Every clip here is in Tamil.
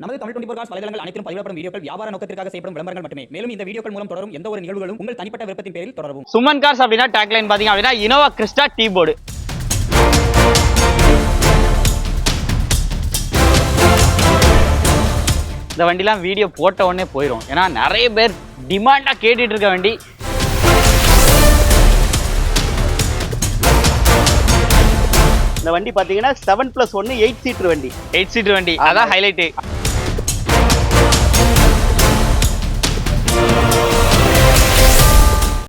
நமது தமிழ் 24 காஸ் வலைதளங்கள் அனைத்தும் பதிவிடப்படும் வீடியோக்கள் வியாபார நோக்கத்திற்காக செய்யப்படும் விளம்பரங்கள் மட்டுமே. மேலும் இந்த வீடியோக்கள் மூலம் தொடரும் எந்த ஒரு நிகழ்வுகளும் உங்கள் தனிப்பட்ட விருப்பத்தின் பேரில் தொடரவும். சுமன் கார்ஸ் அப்படின்னா டேக்லைன் பாத்தீங்க அப்படின்னா இனோவா கிறிஸ்டா டீ போர்டு. இந்த வண்டிலாம் வீடியோ போட்ட உடனே போயிடும், ஏன்னா நிறைய பேர் டிமாண்டா கேட்டுட்டு இருக்க வண்டி. இந்த வண்டி பாத்தீங்கன்னா 7+1 8 சீட்டர் வண்டி. 8 சீட்டர் வண்டி, அதான் ஹைலைட்.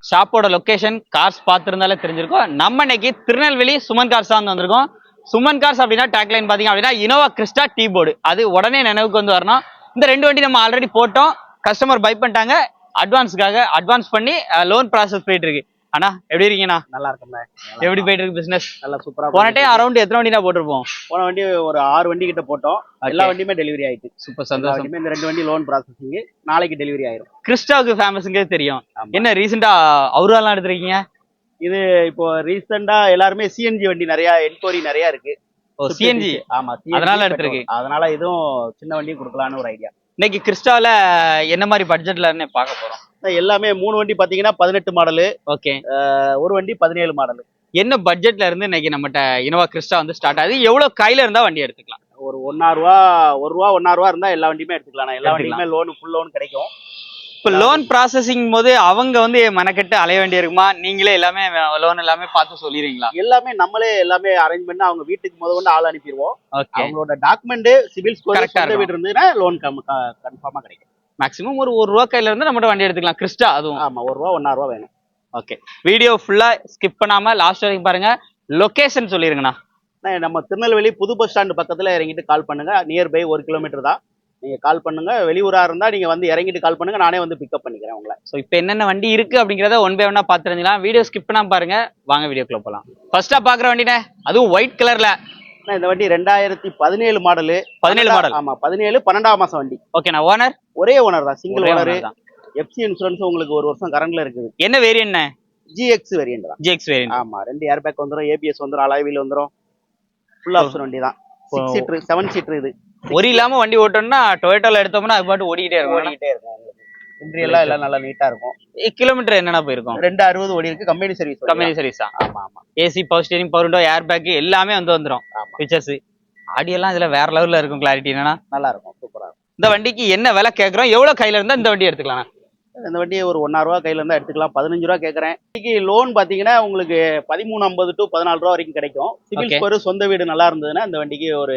ஷாப்போட லொகேஷன் கார்ஸ் பார்த்துருந்தாலே தெரிஞ்சிருக்கும். நம்ம இன்னைக்கு திருநெல்வேலி சுமன் கார்ஸ் தான் வந்திருக்கோம். சுமன் கார்ஸ் அப்படின்னா டேக்லைன் பாத்தீங்க அப்படின்னா இனோவா கிறிஸ்டா டீ போர்டு, அது உடனே நினைவுக்கு வந்து வரணும். இந்த ரெண்டு வண்டி நம்ம ஆல்ரெடி போட்டோம், கஸ்டமர் பை பண்ணிட்டாங்க. அட்வான்ஸ் பண்ணி லோன் ப்ராசஸ் போயிட்டு இருக்கு. அண்ணா எப்படி இருக்கீங்கண்ணா? நல்லா இருக்குண்ணா. எப்படி போயிட்டு இருக்கு பிசினஸ்? நல்லா சூப்பரா. போன டைம் அரௌண்ட் எத்தனை வண்டி போட்டிருப்போம்? போன வண்டி ஒரு 6 வண்டி கிட்ட போட்டோம். எல்லா வண்டியுமே டெலிவரி ஆயிட்டு. சூப்பர் சந்தோஷம். இந்த 2 வண்டி லோன் ப்ராசஸிங் நாளைக்கு டெலிவரி ஆயிரும். கிறிஸ்டாவுக்கு ஃபேமஸ்ங்க தெரியும். என்ன ரீசெண்டா அவராலாம் எடுத்திருக்கீங்க? இது இப்போ ரீசெண்டா எல்லாருமே சிஎன்ஜி வண்டி நிறைய என்கொயரி நிறைய இருக்கு. சிஎன்ஜி, ஆமா, அதனால எடுத்திருக்கு. அதனால இதுவும் சின்ன வண்டி கொடுக்கலான்னு ஒரு ஐடியா. இன்னைக்கு கிறிஸ்டால என்ன மாதிரி பட்ஜெட்ல பார்க்க போறோம்? எல்லாமே 3 வண்டி பாத்தீங்கன்னா 18 மாடலு. ஓகே. ஒரு வண்டி 17 மாடலு. என்ன பட்ஜெட்ல இருந்து இன்னைக்கு நம்மகிட்ட இனோவா கிறிஸ்டா வந்து ஸ்டார்ட் ஆகுது? எவ்வளவு கையில இருந்தா வண்டி எடுத்துக்கலாம்? ஒரு ₹1,000 இருந்தா எல்லா வண்டியுமே எடுத்துக்கலாம். எல்லா வண்டியுமே ஃபுல் லோன் கிடைக்கும். இப்போ லோன் ப்ராசஸிங் போது அவங்க வந்து மெனக்கெட்டு அலைய வேண்டிய இருக்குமா? நீங்களே எல்லாமே லோன் எல்லாமே பார்த்து சொல்லிடுறீங்களா? எல்லாமே நம்மளே எல்லாமே அரேஞ்ச் பண்ணி அவங்க வீட்டுக்கு முதல்ல ஆள் அனுப்பிடுவோம். அவங்களோட டாக்குமெண்ட் சிவில் ஸ்கோர் கரெக்டா வீடு இருந்ததுன்னா லோன் கன்ஃபார்மா கிடைக்கும். மேக்ஸிமம் ஒரு ₹1 கையில இருந்து நம்மகிட்ட வண்டி எடுத்துக்கலாம் கிறிஸ்டா. அதுவும் ஆமா, ₹1,000 வேணும். ஓகே, வீடியோ ஃபுல்லா ஸ்கிப் பண்ணாம லாஸ்ட் வரைக்கும் பாருங்க. லொகேஷன் சொல்லிருங்கண்ணா. நம்ம திருநெல்வேலி புது பஸ் ஸ்டாண்ட் பக்கத்துல இறங்கிட்டு கால் பண்ணுங்க. நியர்பை 1 கிலோமீட்டர் தான். நீங்க கால் பண்ணுங்க. வெளியூரா இருந்தா நீங்க வந்து இறங்கிட்டு கால் பண்ணுங்க, நானே வந்து பிக்கப் பண்ணிக்கிறேன் உங்களை. ஸோ இப்போ என்னென்ன வண்டி இருக்கு அப்படிங்கிறத ஒன் பை ஒன்னா பார்த்துருந்தீங்களா? வீடியோ ஸ்கிப் பண்ணாம பாருங்க. வாங்க வீடியோக்குள்ள போலாம். ஃபர்ஸ்டா பாக்குற வண்டினே, அதுவும் ஒயிட் கலர்ல. இந்த வண்டி 2017 மாடலு. 17 மாடல். ஆமா, 17 12ஆம் மாசம் வண்டி. ஓகேண்ணா. ஓனர் ஒரே ஓனர் தான், சிங்கிள் ஓனர் தான். எஃப்சி இன்சூரன்ஸ் உங்களுக்கு 1 வருஷம் கரண்ட்ல இருக்குது. என்ன வேரியன்ட்? ஜிஎக்ஸ் வேரியன்ட் தான். GX variant. ஆமா, 2 ஏர் பேக் வந்துரும், ஏபிஎஸ் வந்துரும், அலாய் வீல் வந்துரும். ஃபுல் ஆப்ஷன் வண்டி தான். 6 சீட்டர் 7 சீட்டர். இது ஒரு இல்லாம வண்டி ஓட்டணும்னா டொயோட்டால எடுத்தோம்னா அது பாட்டு ஓடிக்கிட்டே இருக்கும். இன்ட்ரியெல்லாம் எல்லாம் நல்லா நீட்டா இருக்கும். கிலோமீட்டர் என்னன்னா போயிருக்கும்? 260 ஓடி இருக்கு. Company service. கம்பெனி சர்வீஸ் தான். ஆமா ஆமா. AC, power steering, power window, air bag எல்லாமே வந்துரும். ஃபீச்சர்ஸ் ஆடி எல்லாம் இதுல வேற லெவல்ல இருக்கும். கிளாரிட்டி என்னன்னா நல்லா இருக்கும், சூப்பரா இருக்கும். இந்த வண்டிக்கு என்ன விலை கேட்கறோம்? எவ்வளவு கையில இருந்தா இந்த வண்டி எடுத்துக்கலாம்? இந்த வண்டி ஒரு ₹1,000 கையில இருந்தா எடுத்துக்கலாம். ₹15 கேட்கறேன். இன்னைக்கு லோன் பாத்தீங்கன்னா உங்களுக்கு 1350 to ₹14 வரைக்கும் கிடைக்கும். சிவில் ஸ்கோர் சொந்த வீடு நல்லா இருந்ததுன்னா இந்த வண்டிக்கு ஒரு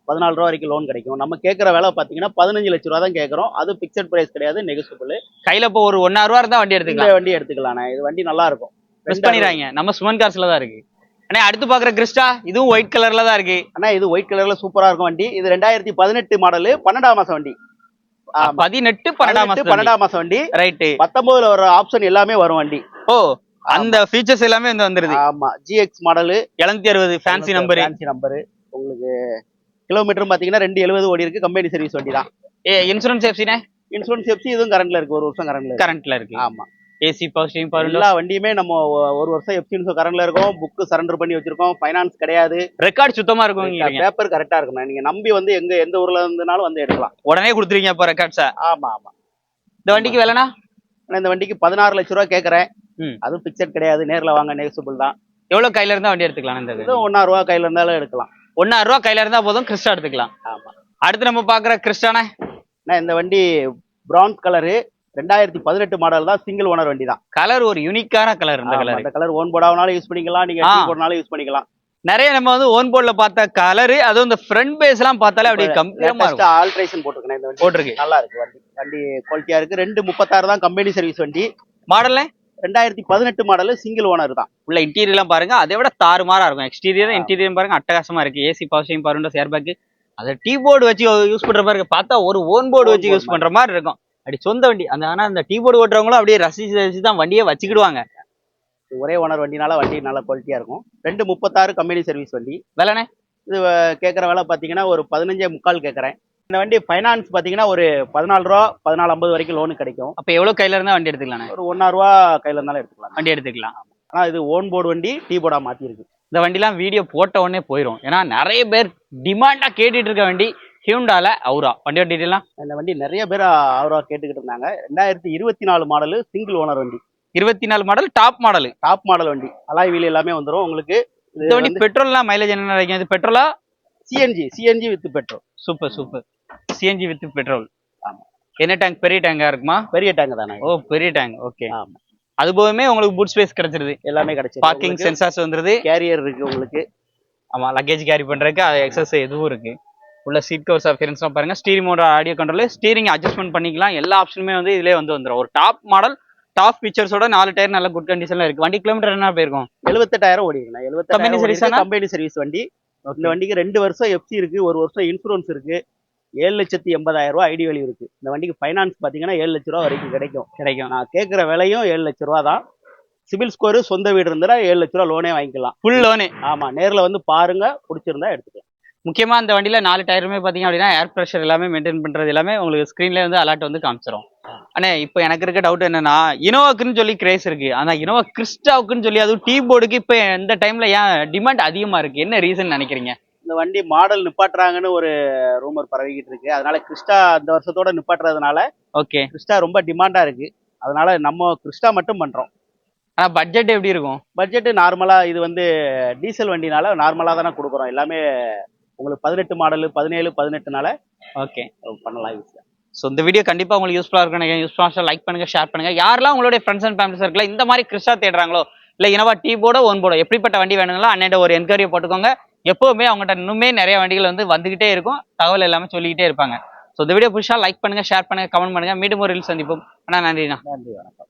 ₹14 வரைக்கும் லோன் கிடைக்கும். நம்ம கேட்கற விலை பாத்தீங்கன்னா 15 லட்ச ரூபா தான் கேட்கறோம். அது பிக்சட் பிரைஸ் கிடையாது, நெகோசியபிள். கையில இப்போ ஒரு ₹1,000 இருந்தா வண்டி எடுத்துக்கலாம். இந்த வண்டி எடுத்துக்கலாம். இது வண்டி நல்லா இருக்கும். மிஸ் பண்ணிடுறாங்க. நம்ம சுமன் கார்ஸ்ல தான் இருக்கு. அண்ணா அடுத்து பாக்குற கிறிஸ்டா, இதுவும் ஒயிட் கலர்ல தான் இருக்கு. அண்ணா இது ஒயிட் கலர்ல சூப்பரா இருக்கும் வண்டி. இது 2018 மாடலு, 12ஆம் மாசம் வண்டி. 12ஆம் மாசம் வண்டி. ரைட். 19ல வர ஆப்ஷன் எல்லாமே வரும் வண்டி. ஓ, அந்த ஃபீச்சர்ஸ் எல்லாமே வந்துருது. ஆமா, ஜிஎக்ஸ் மாடலு 760 ஃபேன்சி நம்பர். உங்களுக்கு கிலோமீட்டர் பாத்தீங்கன்னா 270 ஓடி இருக்கு. கம்பெனி சர்வீஸ் வண்டி தான். இன்சூரன்ஸ் எஃப்சினே? இன்சூரன்ஸ் எஃப்சி இதுவும் கரண்ட்ல இருக்கு. 1 வருஷம் கரண்ட்ல இருக்கு. ஆமா. ஏசி, பவர் ஸ்டீரிங், பவர் எல்லா வண்டியுமே நம்ம 1 வருஷம் எஃப்சி கரண்ட்ல இருக்கும். புக் சரண்டர் பண்ணி வச்சிருக்கோம். ஃபைனான்ஸ் கிடையாது. ரெக்கார்ட் சுத்தமா இருக்கும். பேப்பர் கரெக்டா இருக்கும். நீங்க நம்பி வந்து எந்த ஊர்ல இருந்தனாலும் வந்து எடுக்கலாம். உடனே கொடுத்துருவீங்க அப்ப ரெக்கார்ட்ஸ்? ஆமா ஆமா. இந்த வண்டிக்கு விலைனா? இந்த வண்டிக்கு 16 லட்ச ரூபா கேட்கறேன். அதுவும் பிக்சட் கிடையாது, நேர்ல வாங்க, நெகோசியபிள் தான். எவ்வளவு கையில இருந்தா வண்டி எடுத்துக்கலாம்? இந்த ₹1,000 கையில இருந்தாலும் எடுக்கலாம். ₹1,000 கையில இருந்தா போதும், கிறிஸ்டா எடுத்துக்கலாம். ஆமா. அடுத்து நம்ம பாக்குற கிறிஸ்டானே, இந்த வண்டி பிரான்ஸ் கலரு, 2018 மாடல் தான். சிங்கிள் ஓனர் வண்டி தான். கலர் ஒரு யூனிக்கான கலர். இந்த கலர் ஓன் போர்டாவனாலும் யூஸ் பண்ணிக்கலாம், நீங்க டீ போர்ட்னாலும் யூஸ் பண்ணிக்கலாம். நிறைய நம்ம வந்து ஓன் போர்ட்ல பார்த்த கலர், அதுவும் இந்த ஃப்ரண்ட் பேஸ் எல்லாம் பார்த்தாலே அப்படியே கம்பீரமா இருக்கும். ஆல்ட்ரேஷன் போட்டுருக்கேன். இந்த வண்டி போட்டுருக்கு, நல்லா இருக்கு. வண்டி குவாலிட்டியா இருக்கு. 236 தான் கம்பெனி சர்வீஸ் வண்டி. மாடல்ல 2018 மாடல், சிங்கிள் ஓனர் தான். உள்ள இன்டீரியர் எல்லாம் பாருங்க, அதை விட தாறுமாறா இருக்கும். எக்ஸ்டீரியர் இன்டீரியர் பாருங்க, அட்டகாசமா இருக்கு. AC, power steering, power window, air bag. அதை டீ போர்டு வச்சு யூஸ் பண்ற மாதிரி பார்த்தா ஒரு ஓன் போர்டு வச்சு யூஸ் பண்ற மாதிரி இருக்கும். அப்படி சொந்த வண்டி அந்த. ஆனா அந்த டீ போர்டு ஓட்டுறவங்களும் அப்படியே ரசிச்சு தான் வண்டியை வச்சுக்கிடுவாங்க. ஒரே ஓனர் வண்டினால வண்டி நல்ல குவாலிட்டியா இருக்கும். 236 கம்பெனி சர்வீஸ் வண்டி. விலைனே? இது கேட்கற விலை பாத்தீங்கன்னா ஒரு 15.25 கேட்கறேன். இந்த வண்டி ஃபைனான்ஸ் பாத்தீங்கன்னா ஒரு ₹14, 1450 வரைக்கும் லோனு கிடைக்கும். அப்ப எவ்வளவு கையில இருந்தா வண்டி எடுத்துக்கலாம்? ஒரு ₹1,000 கையில இருந்தாலும் எடுத்துக்கலாம். வண்டி எடுத்துக்கலாம். ஆனா இது ஓன் போர்டு வண்டி, டீ போர்டா மாத்தி இருக்கு. இந்த வண்டிலாம் வீடியோ போட்ட உடனே போயிடும், ஏன்னா நிறைய பேர் டிமாண்டா கேட்டுட்டு இருக்க வண்டி. ஹியூண்டால அவுரா வண்டியோட டீட்டெயிலாம் இந்த வண்டி நிறைய பேர் அவரா கேட்டுக்கிட்டு இருந்தாங்க. 2024 மாடலு, சிங்கிள் ஓனர் வண்டி, 24 model, top model. Top model வண்டி, அலாய் வீல் எல்லாமே வந்துடும் உங்களுக்கு. இந்த வண்டி பெட்ரோல்லாம் மைலேஜ் என்ன கிடைக்கும்? இது பெட்ரோலா CNG with petrol. Super CNG with petrol. ஆமா. என்ன டேங்க்? பெரிய டேங்கா இருக்குமா? பெரிய டேங்க் தானே. ஓ பெரிய டேங்க். ஓகே. ஆமா. அது போகவே உங்களுக்கு பூட் ஸ்பேஸ் கிடைச்சிருது, எல்லாமே கிடைச்சிருது. பார்க்கிங் சென்சார்ஸ் வந்துருது, கேரியர் இருக்கு உங்களுக்கு. ஆமா, லக்கேஜ் கேரி பண்றதுக்கு எக்ஸஸ் எதுவும் இருக்கு. உள்ள சீட் கவர்ஸ் அஃபியரன்ஸ்லாம் பாருங்க. ஸ்டீரிங் மோட ஆடியோ கண்ட்ரோல், ஸ்டீரிங் அட்ஜஸ்ட்மெண்ட் பண்ணிக்கலாம். எல்லா ஆப்ஷனுமே வந்து இதுலயே வந்துரும். ஒரு டாப் மாடல், டாப் ஃபீச்சர்ஸோட 4 டயர் நல்ல குட் கண்டிஷன்ல இருக்கு. வண்டி கிலோமீட்டர் என்ன போயிருக்கும்? 78,000 ஓடி இருக்கு. 78,000 Company கம்பெனி சர்வீஸ் வண்டி. இந்த வண்டிக்கு 2 வருஷம் எஃப்சி இருக்கு, 1 வருஷம் இன்சூரன்ஸ் இருக்கு. 7,80,000 ஐடி வேல்யூ இருக்கு. இந்த வண்டிக்கு ஃபைனான்ஸ் பாத்தீங்கன்னா 7 லட்ச ரூபா வரைக்கும் கிடைக்கும். நான் கேட்குற விலையும் 7 லட்ச ரூபா தான். சிபில் ஸ்கோர் சொந்த வீடு இருந்தா 7 லட்ச ரூபா லோனே வாங்கிக்கலாம். ஃபுல் லோனே. ஆமா, நேர்ல வந்து பாருங்க, பிடிச்சிருந்தா எடுத்துக்கலாம். முக்கியமா அந்த வண்டியில 4 டயருமே பாத்தீங்க அப்படின்னா ஏர் ப்ரெஷர் எல்லாமே மெயின்டைன் பண்றது எல்லாமே உங்களுக்கு ஸ்கிரீன்ல வந்து அலர்ட் வந்து காமிச்சிரும். ஆனா இப்போ எனக்கு இருக்க டவுட் என்னன்னா, இனோவாக்குன்னு சொல்லி கிரேஸ் இருக்கு, ஆனா இனோவா கிறிஸ்டாவுக்குன்னு சொல்லி அதுவும் டீ போர்டுக்கு இப்போ இந்த டைம்ல ஏன் டிமாண்ட் அதிகமா இருக்கு? என்ன ரீசன் நினைக்கிறீங்க? இந்த வண்டி மாடல் நிப்பாட்டுறாங்கன்னு ஒரு ரூமர் பரவிக்கிட்டு இருக்கு. அதனால கிறிஸ்டா இந்த வருஷத்தோட நிப்பாட்டுறதுனால ஓகே, கிறிஸ்டா ரொம்ப டிமாண்டா இருக்கு. அதனால நம்ம கிறிஸ்டா மட்டும் பண்றோம். ஆனா பட்ஜெட் எப்படி இருக்கும்? பட்ஜெட் நார்மலா, இது வந்து டீசல் வண்டினால நார்மலா தானே கொடுக்குறோம். எல்லாமே உங்களுக்கு 18 மாடல், 17, 18னால ஓகே பண்ணலாம் ஈஸியா. ஸோ இந்த வீடியோ கண்டிப்பா உங்களுக்கு யூஸ்ஃபுல்லா இருக்கும். யூஸ்ஃபுல்லா லைக் பண்ணுங்க, ஷேர் பண்ணுங்க. யாரெல்லாம் உங்களுடைய ஃப்ரெண்ட்ஸ் அண்ட் ஃபேமிலி சர்க்கிள் இந்த மாதிரி கிறிஸ்டா தேடுறாங்களோ, இல்ல இனோவா டீ போர்டோ ஒன் போர்டோ எப்படிப்பட்ட வண்டி வேணுங்களோ அண்ணன் ஒரு என்கொயரி போட்டுக்கோங்க. எப்பவுமே அவங்ககிட்ட இன்னுமே நிறைய வண்டிகள் வந்து வந்துகிட்டே இருக்கும், தகவல் எல்லாமே சொல்லிக்கிட்டே இருப்பாங்க. ஸோ இந்த வீடியோ புதுசா லைக் பண்ணுங்க, ஷேர் பண்ணுங்க, கமெண்ட் பண்ணுங்க. மீண்டும் ஒரு ரீல் சந்திப்போம். அண்ணா நன்றிண்ணா. நன்றி, வணக்கம்.